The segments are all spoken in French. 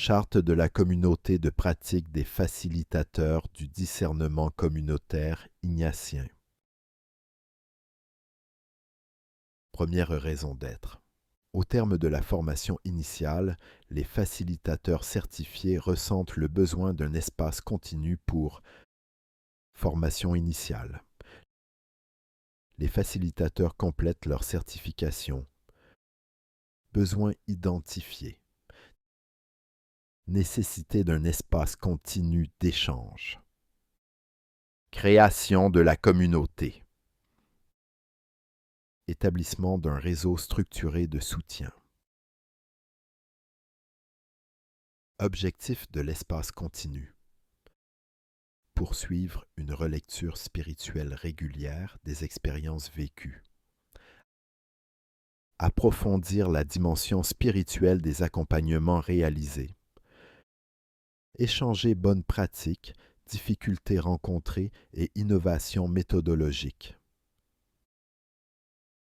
Charte de la communauté de pratique des facilitateurs du discernement communautaire ignatien. Première raison d'être. Au terme de la formation initiale, les facilitateurs certifiés ressentent le besoin d'un espace continu pour formation initiale. Les facilitateurs complètent leur certification. Besoin identifié. Nécessité d'un espace continu d'échange. Création de la communauté. Établissement d'un réseau structuré de soutien. Objectif de l'espace continu. Poursuivre une relecture spirituelle régulière des expériences vécues. Approfondir la dimension spirituelle des accompagnements réalisés. Échanger bonnes pratiques, difficultés rencontrées et innovations méthodologiques.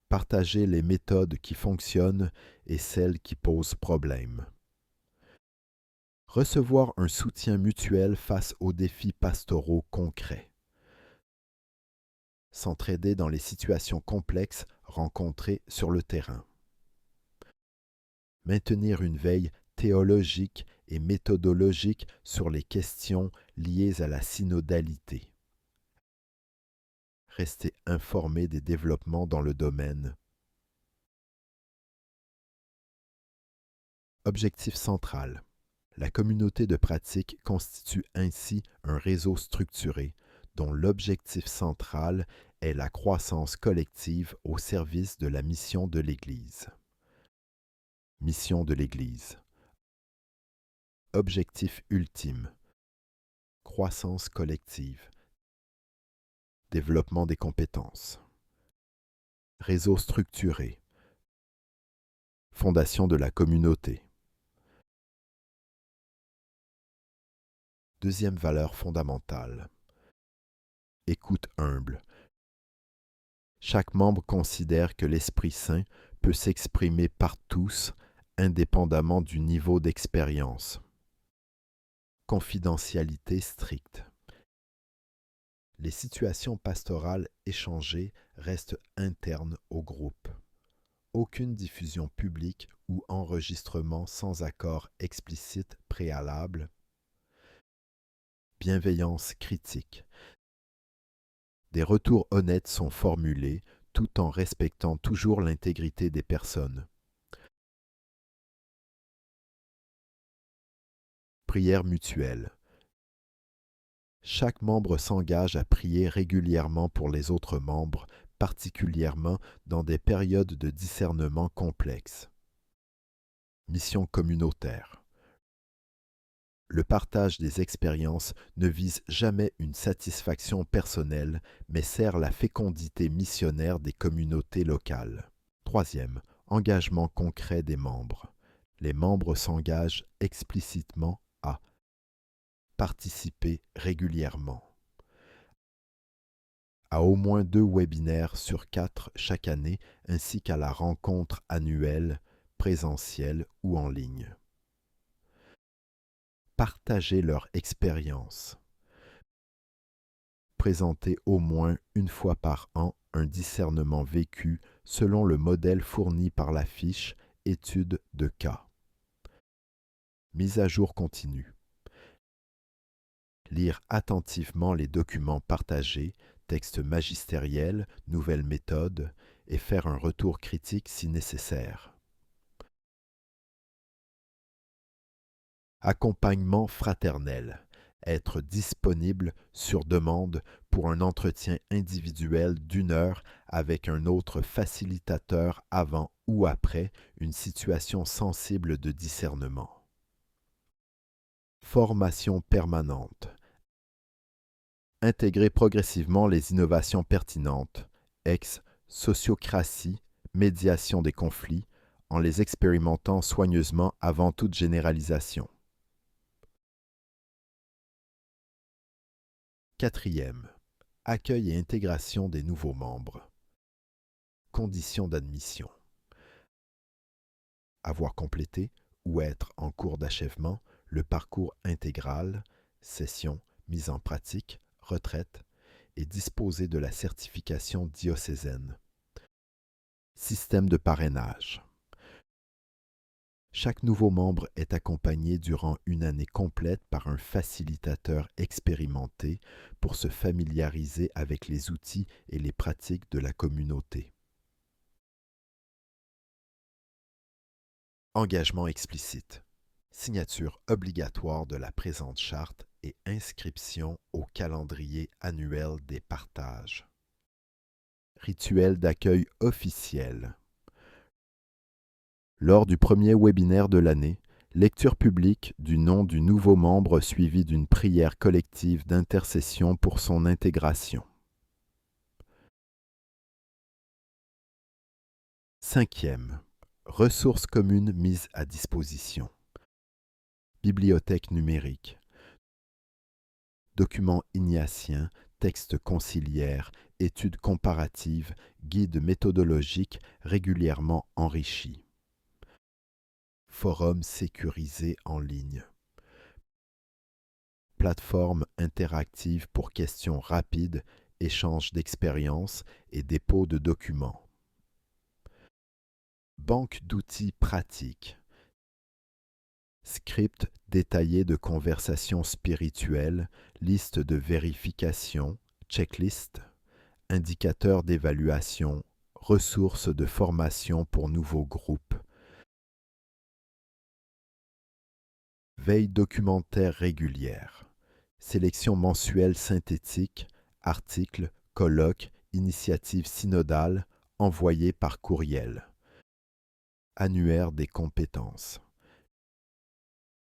Partager les méthodes qui fonctionnent et celles qui posent problème. Recevoir un soutien mutuel face aux défis pastoraux concrets. S'entraider dans les situations complexes rencontrées sur le terrain. Maintenir une veille théologique et méthodologique sur les questions liées à la synodalité. Rester informé des développements dans le domaine. Objectif central. La communauté de pratique constitue ainsi un réseau structuré dont l'objectif central est la croissance collective au service de la mission de l'Église. Mission de l'Église. Objectif ultime. Croissance collective. Développement des compétences. Réseau structuré. Fondation de la communauté. Deuxième valeur fondamentale. Écoute humble. Chaque membre considère que l'Esprit Saint peut s'exprimer par tous, indépendamment du niveau d'expérience. Confidentialité stricte. Les situations pastorales échangées restent internes au groupe. Aucune diffusion publique ou enregistrement sans accord explicite préalable. Bienveillance critique. Des retours honnêtes sont formulés tout en respectant toujours l'intégrité des personnes. Prière mutuelle. Chaque membre s'engage à prier régulièrement pour les autres membres, particulièrement dans des périodes de discernement complexes. Mission communautaire. Le partage des expériences ne vise jamais une satisfaction personnelle, mais sert la fécondité missionnaire des communautés locales. Troisième, engagement concret des membres. Les membres s'engagent explicitement à participer régulièrement à au moins 2 webinaires sur 4 chaque année, ainsi qu'à la rencontre annuelle, présentielle ou en ligne. Partager leur expérience. Présenter au moins une fois par an un discernement vécu selon le modèle fourni par la fiche « Étude de cas ». Mise à jour continue. Lire attentivement les documents partagés, textes magistériels, nouvelles méthodes, et faire un retour critique si nécessaire. Accompagnement fraternel. Être disponible sur demande pour un entretien individuel d'1 heure avec un autre facilitateur avant ou après une situation sensible de discernement. Formation permanente. Intégrer progressivement les innovations pertinentes, sociocratie, médiation des conflits, en les expérimentant soigneusement avant toute généralisation. Quatrième, accueil et intégration des nouveaux membres. Conditions d'admission. Avoir complété ou être en cours d'achèvement le parcours intégral, session, mise en pratique, retraite, et disposer de la certification diocésaine. Système de parrainage. Chaque nouveau membre est accompagné durant une année complète par un facilitateur expérimenté pour se familiariser avec les outils et les pratiques de la communauté. Engagement explicite. Signature obligatoire de la présente charte et inscription au calendrier annuel des partages. Rituel d'accueil officiel. Lors du premier webinaire de l'année, lecture publique du nom du nouveau membre suivi d'une prière collective d'intercession pour son intégration. 5e. Ressources communes mises à disposition. Bibliothèque numérique. Documents ignatiens, textes conciliaires, études comparatives, guides méthodologiques régulièrement enrichis. Forum sécurisé en ligne. Plateforme interactive pour questions rapides, échange d'expériences et dépôt de documents. Banque d'outils pratiques. Script détaillé de conversations spirituelles, liste de vérification, checklist, indicateurs d'évaluation, ressources de formation pour nouveaux groupes. Veille documentaire régulière. Sélection mensuelle synthétique, articles, colloques, initiatives synodales envoyées par courriel. Annuaire des compétences.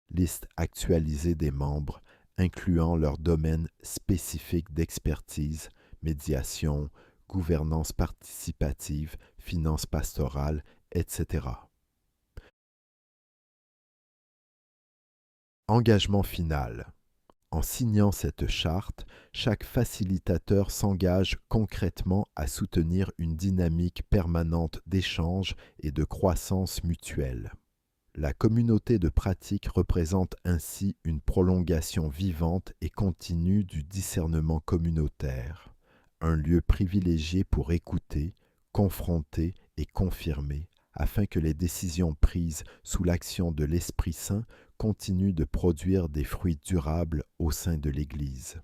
Liste actualisée des membres, incluant leur domaine spécifique d'expertise, médiation, gouvernance participative, finances pastorales, etc. Engagement final. En signant cette charte, chaque facilitateur s'engage concrètement à soutenir une dynamique permanente d'échange et de croissance mutuelle. La communauté de pratique représente ainsi une prolongation vivante et continue du discernement communautaire, un lieu privilégié pour écouter, confronter et confirmer, afin que les décisions prises sous l'action de l'Esprit Saint continuent de produire des fruits durables au sein de l'Église.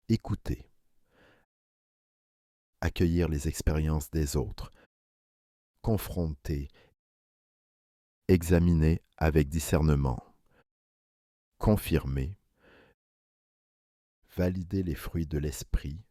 Écouter. Accueillir les expériences des autres. Confronter. Examiner avec discernement. Confirmer. Valider les fruits de l'esprit,